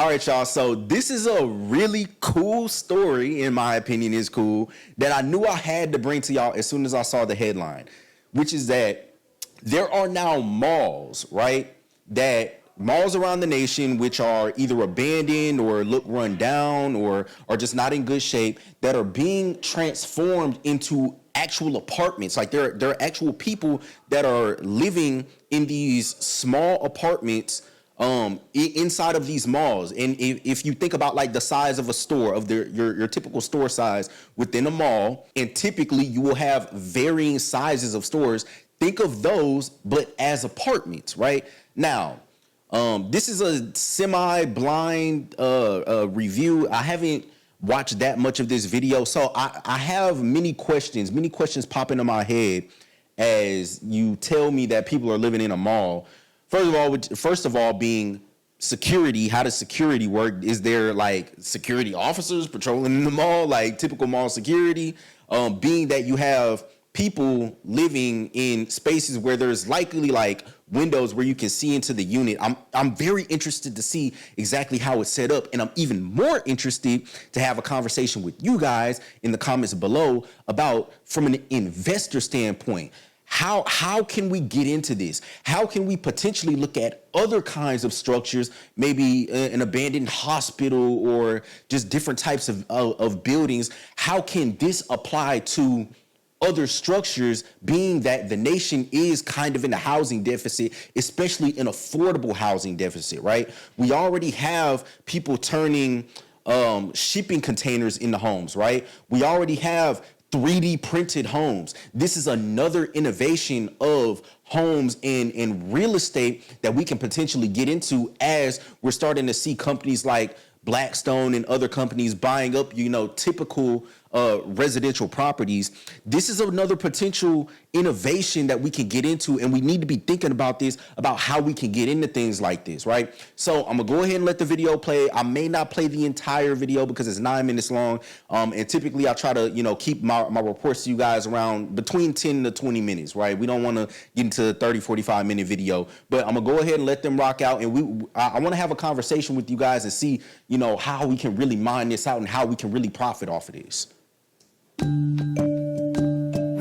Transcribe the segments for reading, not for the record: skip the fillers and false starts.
All right, y'all. So this is a really cool story, in my opinion, is cool, that I knew I had to bring to y'all as soon as I saw the headline, which is that there are now malls, right? That malls around the nation, which are either abandoned or look run down or are just not in good shape, that are being transformed into actual apartments. Like there are actual people that are living in these small apartments inside of these malls. And if you think about like the size of a store, of your typical store size within a mall, and typically you will have varying sizes of stores, think of those, but as apartments, right? Now, this is a semi-blind review. I haven't watched that much of this video, so I have many questions popping in my head as you tell me that people are living in a mall. First of all, being security. How does security work? Is there like security officers patrolling in the mall, like typical mall security? Being that you have people living in spaces where there's likely like windows where you can see into the unit. I'm very interested to see exactly how it's set up, and I'm even more interested to have a conversation with you guys in the comments below about, from an investor standpoint, how can we get into this? How can we potentially look at other kinds of structures, maybe an abandoned hospital or just different types of buildings? How can this apply to other structures, being that the nation is kind of in a housing deficit, especially an affordable housing deficit, right? We already have people turning shipping containers into homes, right? We already have 3D printed homes. This is another innovation of homes and real estate that we can potentially get into, as we're starting to see companies like Blackstone and other companies buying up, typical residential properties. This is another potential innovation that we can get into, and we need to be thinking about this, about how we can get into things like this, right? So I'm gonna go ahead and let the video play. I may not play the entire video because it's 9 minutes long, and typically I try to keep my reports to you guys around between 10 to 20 minutes, right? We don't want to get into a 30-45 minute video, but I'm gonna go ahead and let them rock out, and I want to have a conversation with you guys and see how we can really mine this out and how we can really profit off of this.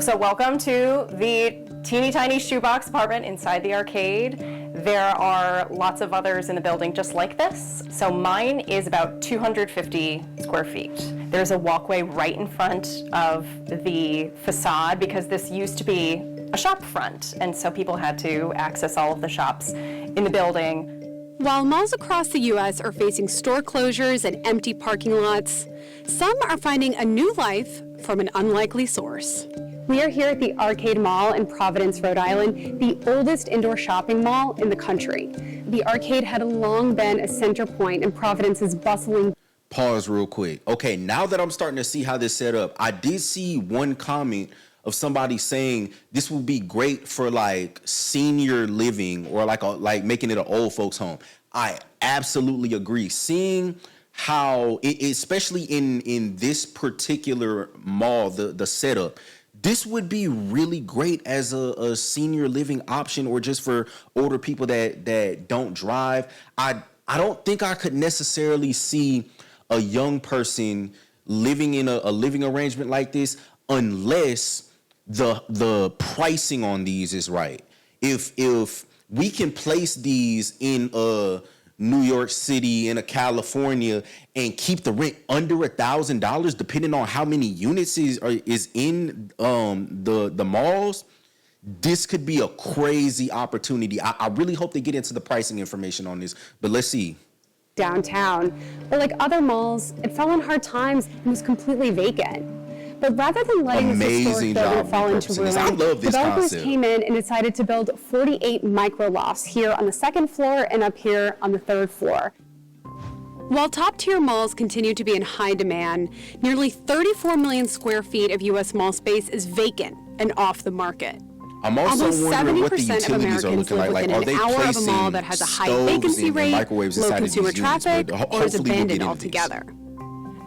So welcome to the teeny tiny shoebox apartment inside the arcade. There are lots of others in the building just like this. So mine is about 250 square feet. There's a walkway right in front of the facade because this used to be a shop front, and so people had to access all of the shops in the building. While malls across the U.S. are facing store closures and empty parking lots, some are finding a new life from an unlikely source. We are here at the Arcade Mall in Providence, Rhode Island, the oldest indoor shopping mall in the country. The Arcade had long been a center point in Providence's bustling... Pause real quick. Okay, now that I'm starting to see how this set up, I did see one comment of somebody saying this will be great for like senior living or like making it an old folks home. I absolutely agree. Seeing how, especially in this particular mall, the setup, this would be really great as a senior living option, or just for older people that don't drive. I don't think I could necessarily see a young person living in a living arrangement like this unless the pricing on these is right. If we can place these in a New York City, in a California, and keep the rent under $1,000, depending on how many units is in the malls, this could be a crazy opportunity. I really hope they get into the pricing information on this, but let's see. Downtown, but like other malls, it fell on hard times and was completely vacant. But rather than letting this historic building fall into ruin, developers came in and decided to build 48 micro-lofts here on the second floor and up here on the third floor. While top-tier malls continue to be in high demand, nearly 34 million square feet of U.S. mall space is vacant and off the market. I'm also Almost wondering what the 70% of utilities are Americans looking live like. within Are they an hour of a placing mall that has a high stoves vacancy and rate, microwaves low inside of consumer these units? traffic, But or is hopefully we'll get abandoned into altogether.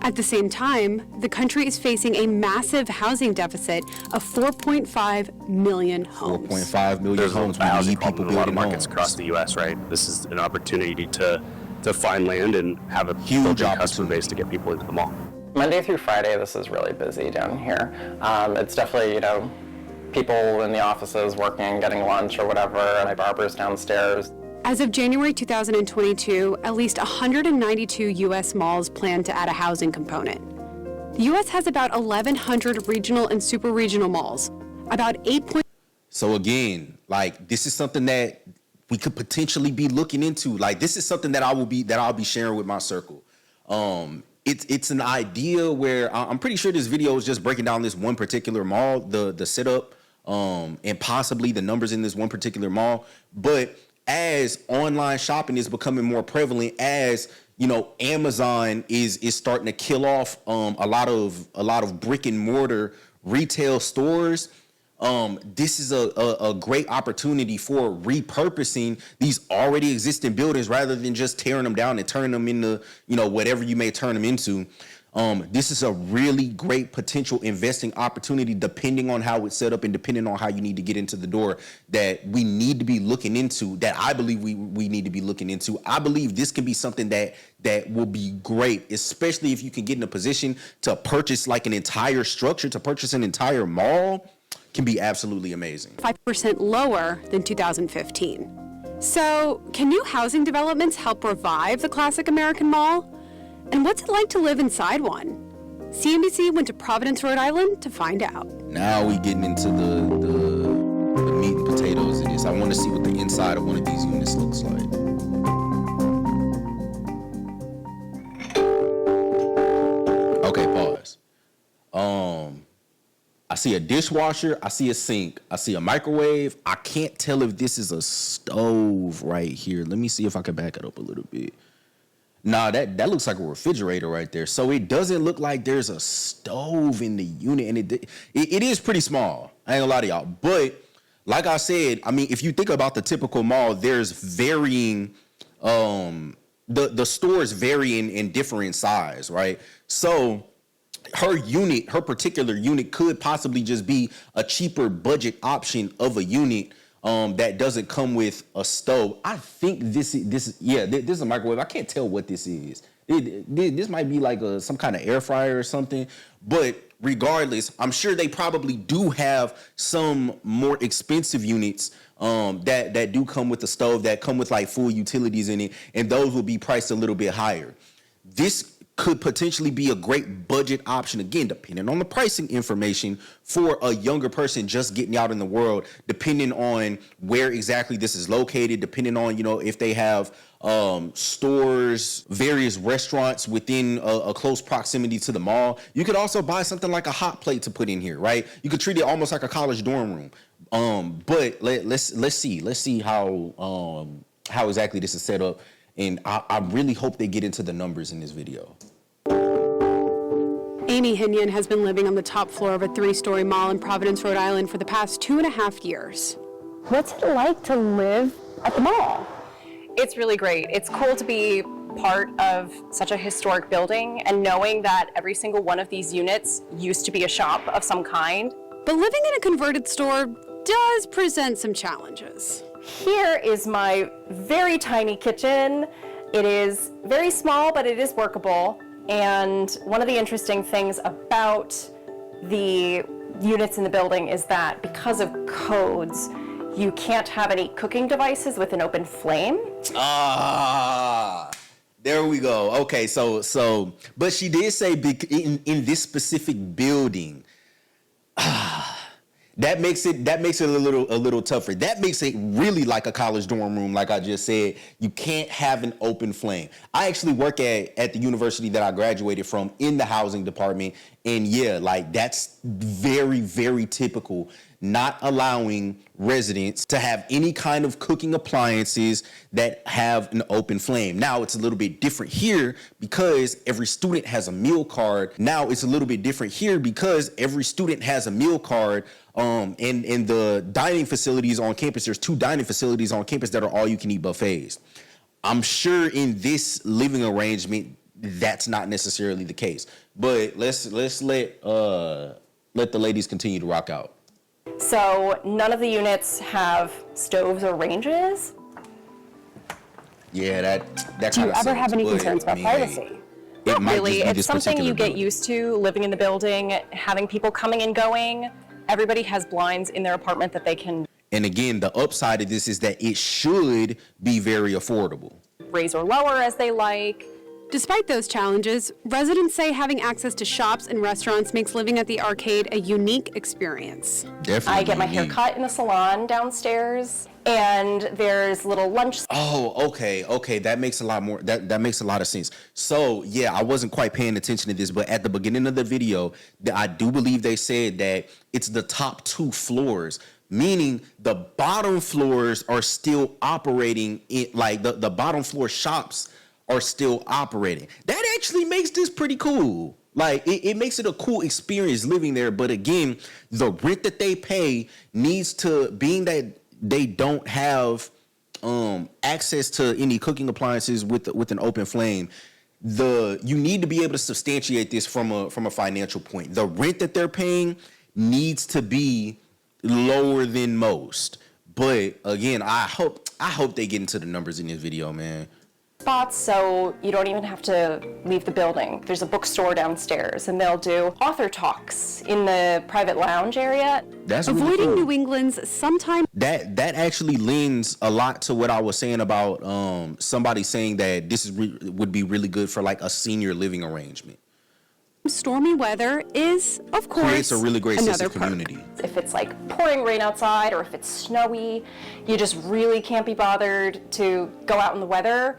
At the same time, the country is facing a massive housing deficit of 4.5 million homes. 4.5 million homes. There's a housing people problem in a lot of building markets homes across the U.S., right? This is an opportunity to to find land and have a huge customer base to get people into the mall. Monday through Friday, this is really busy down here. It's definitely, people in the offices working, getting lunch or whatever, and my barber's downstairs. As of January 2022, at least 192 U.S. malls plan to add a housing component. The U.S. has about 1,100 regional and super regional malls, about 8. So again, like, this is something that we could potentially be looking into. Like, this is something that I'll be sharing with my circle. It's an idea where I'm pretty sure this video is just breaking down this one particular mall, the setup, and possibly the numbers in this one particular mall. But as online shopping is becoming more prevalent, as Amazon is starting to kill off a lot of brick and mortar retail stores, this is a great opportunity for repurposing these already existing buildings rather than just tearing them down and turning them into whatever you may turn them into. This is a really great potential investing opportunity, depending on how it's set up and depending on how you need to get into the door, that we need to be looking into, that I believe we need to be looking into. I believe this can be something that will be great, especially if you can get in a position to purchase like an entire structure, to purchase an entire mall, can be absolutely amazing. 5% lower than 2015. So, can new housing developments help revive the classic American mall? And what's it like to live inside one? CNBC went to Providence, Rhode Island to find out. Now we getting into the meat and potatoes of this. I want to see what the inside of one of these units looks like. Okay, pause. I see a dishwasher, I see a sink, I see a microwave. I can't tell if this is a stove right here. Let me see if I can back it up a little bit. Nah, that looks like a refrigerator right there. So it doesn't look like there's a stove in the unit, and it is pretty small. I ain't gonna lie to y'all. But like I said, I mean, if you think about the typical mall, there's varying, the stores vary in different size, right? So her particular unit could possibly just be a cheaper budget option of a unit that doesn't come with a stove. I think this is a microwave. I can't tell what this is. This might be like some kind of air fryer or something. But regardless, I'm sure they probably do have some more expensive units that do come with a stove, that come with like full utilities in it, and those will be priced a little bit higher. This could potentially be a great budget option, again, depending on the pricing information for a younger person just getting out in the world, depending on where exactly this is located, depending on, if they have stores, various restaurants within a close proximity to the mall. You could also buy something like a hot plate to put in here, right? You could treat it almost like a college dorm room. But let's see how exactly this is set up. And I really hope they get into the numbers in this video. Amy Hinion has been living on the top floor of a 3-story mall in Providence, Rhode Island for the past 2.5 years. What's it like to live at the mall? It's really great. It's cool to be part of such a historic building and knowing that every single one of these units used to be a shop of some kind. But living in a converted store does present some challenges. Here is my very tiny kitchen. It is very small, but it is workable. And one of the interesting things about the units in the building is that because of codes, you can't have any cooking devices with an open flame. There we go. Okay, so, but she did say in this specific building, that makes it a little tougher. That makes it really like a college dorm room, like I just said. You can't have an open flame. I actually work at the university that I graduated from in the housing department, and yeah, like that's very, very typical. Not allowing residents to have any kind of cooking appliances that have an open flame. Now it's a little bit different here because every student has a meal card. Now it's a little bit different here because every student has a meal card. And the dining facilities on campus, there's 2 dining facilities on campus that are all you can eat buffets. I'm sure in this living arrangement, that's not necessarily the case. But let's let the ladies continue to rock out. So none of the units have stoves or ranges. Yeah, that Do you kinda ever have sucks, any but, concerns I about mean, privacy? It might Really, just be it's this something particular you get building. used to living in the building, having people coming and going. Everybody has blinds in their apartment that they can And again, the upside of this is that it should be very affordable. raise or lower as they like. Despite those challenges, residents say having access to shops and restaurants makes living at the arcade a unique experience. Definitely. I get my hair unique. cut in the salon downstairs, and there's little lunch. Oh, okay. That makes a lot more. That makes a lot of sense. So yeah, I wasn't quite paying attention to this, but at the beginning of the video, I do believe they said that it's the top 2 floors, meaning the bottom floors are still operating. Like the bottom floor shops are still operating. That actually makes this pretty cool. Like it makes it a cool experience living there. But again, the rent that they pay needs to, being that they don't have access to any cooking appliances with an open flame, you need to be able to substantiate this from a financial point. The rent that they're paying needs to be lower than most. But again, I hope they get into the numbers in this video, man. Spots, so you don't even have to leave the building. There's a bookstore downstairs, and they'll do author talks in the private lounge area. That's really Avoiding cool. New England's sometimes That actually lends a lot to what I was saying about somebody saying that this would be really good for like a senior living arrangement. stormy weather is, of course, Creates a really great sense another of community. If it's like pouring rain outside or if it's snowy, you just really can't be bothered to go out in the weather,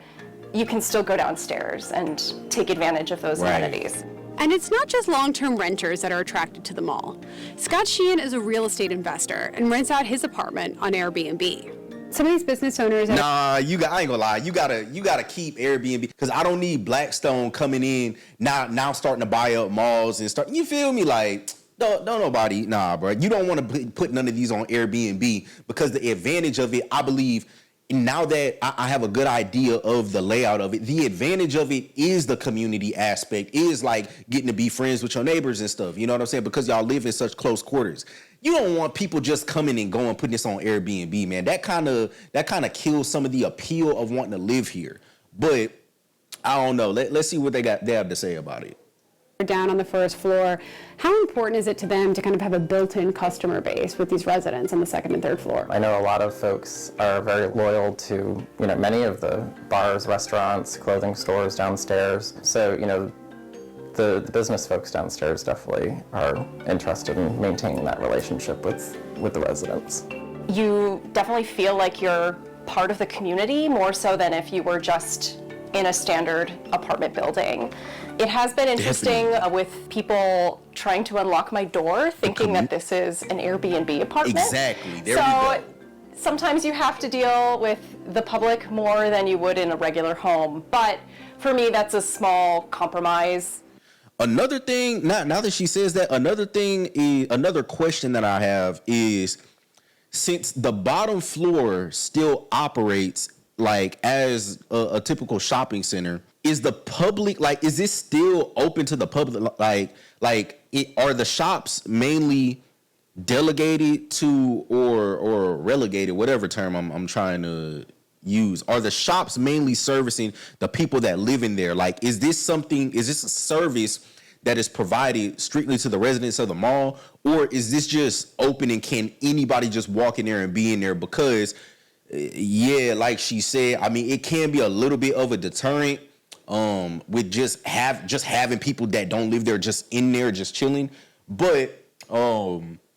you can still go downstairs and take advantage of those Right. amenities. And it's not just long-term renters that are attracted to the mall. Scott Sheehan is a real estate investor and rents out his apartment on Airbnb. Some of these business owners. Nah, I ain't gonna lie. You gotta keep Airbnb, because I don't need Blackstone coming in now starting to buy up malls and start. You feel me? Like don't nobody. Nah, bro. You don't want to put none of these on Airbnb, because the advantage of it, I believe. Now that I have a good idea of the layout of it, the advantage of it is the community aspect, is like getting to be friends with your neighbors and stuff. You know what I'm saying? Because y'all live in such close quarters. You don't want people just coming and going, putting this on Airbnb, man. That kind of kills some of the appeal of wanting to live here. But I don't know. Let's see what they have to say about it. Down on the first floor, how important is it to them to kind of have a built-in customer base with these residents on the second and third floor? I know a lot of folks are very loyal to, many of the bars, restaurants, clothing stores downstairs. So, the business folks downstairs definitely are interested in maintaining that relationship with the residents. You definitely feel like you're part of the community more so than if you were just in a standard apartment building. It has been interesting with people trying to unlock my door thinking that this is an Airbnb apartment. Exactly. There we go. Sometimes you have to deal with the public more than you would in a regular home. But for me, that's a small compromise. Another thing, now that she says that, another question that I have is, since the bottom floor still operates like as a typical shopping center, is the public, like, is this still open to the public? Are the shops mainly delegated to or relegated, whatever term I'm trying to use? Are the shops mainly servicing the people that live in there? Like, is this a service that is provided strictly to the residents of the mall, or is this just open and can anybody just walk in there and be in there? Because yeah, like she said, I mean, it can be a little bit of a deterrent with just having people that don't live there just in there just chilling. But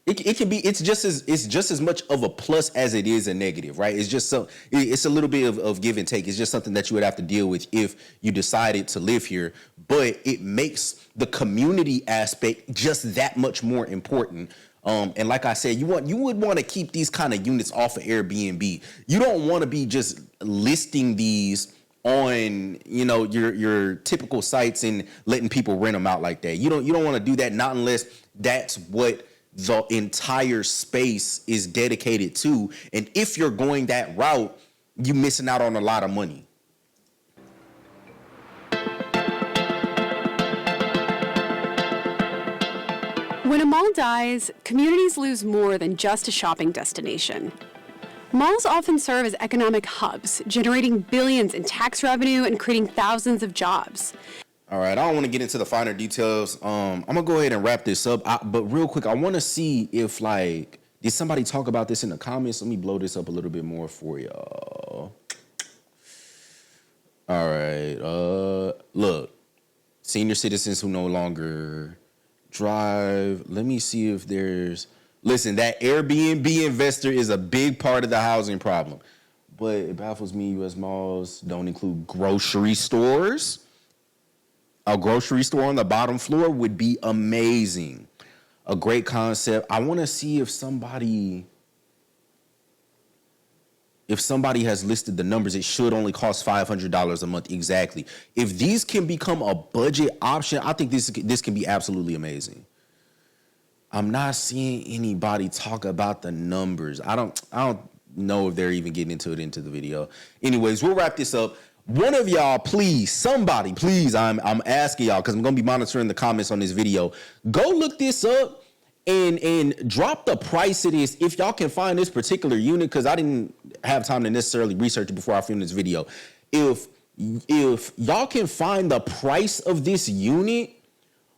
it can be, it's just as much of a plus as it is a negative, right? It's a little bit of give and take. It's just something that you would have to deal with if you decided to live here. But it makes the community aspect just that much more important. And like I said, you would want to keep these kind of units off of Airbnb. You don't want to be just listing these on, your typical sites and letting people rent them out like that. You don't want to do that, not unless that's what the entire space is dedicated to. And if you're going that route, you're missing out on a lot of money. When a mall dies, communities lose more than just a shopping destination. Malls often serve as economic hubs, generating billions in tax revenue and creating thousands of jobs. All right, I don't want to get into the finer details. I'm gonna go ahead and wrap this up. But real quick, I want to see if did somebody talk about this in the comments? Let me blow this up a little bit more for y'all. All right, look, senior citizens who no longer drive. Let me see if there's. Listen, that Airbnb investor is a big part of the housing problem. But it baffles me, U.S. malls don't include grocery stores. A grocery store on the bottom floor would be amazing. A great concept. I want to see if somebody has listed the numbers. It should only cost $500 a month. Exactly. If these can become a budget option, I think this can be absolutely amazing. I'm not seeing anybody talk about the numbers. I don't know if they're even getting into the video. Anyways, we'll wrap this up. One of y'all, please, somebody, please, I'm asking y'all, because I'm going to be monitoring the comments on this video. Go look this up and drop the price it is if y'all can find this particular unit, because I didn't have time to necessarily research it before I filmed this video. If y'all can find the price of this unit,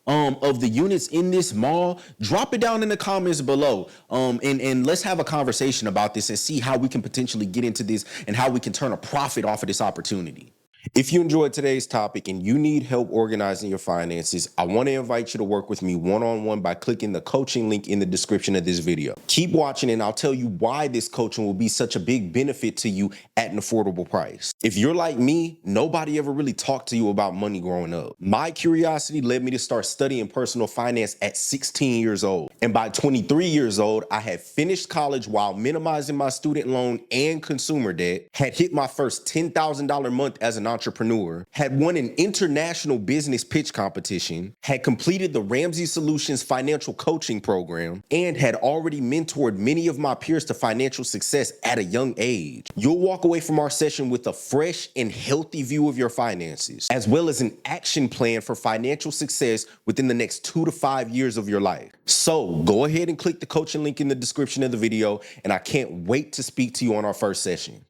of the units in this mall, drop it down in the comments below. And let's have a conversation about this and see how we can potentially get into this and how we can turn a profit off of this opportunity. If you enjoyed today's topic and you need help organizing your finances, I want to invite you to work with me one-on-one by clicking the coaching link in the description of this video. Keep watching and I'll tell you why this coaching will be such a big benefit to you at an affordable price. If you're like me, nobody ever really talked to you about money growing up. My curiosity led me to start studying personal finance at 16 years old. And by 23 years old, I had finished college while minimizing my student loan and consumer debt, had hit my first $10,000 month as an entrepreneur, had won an international business pitch competition, had completed the Ramsey Solutions financial coaching program, and had already mentored many of my peers to financial success at a young age. You'll walk away from our session with a fresh and healthy view of your finances, as well as an action plan for financial success within the next 2 to 5 years of your life. So go ahead and click the coaching link in the description of the video, and I can't wait to speak to you on our first session.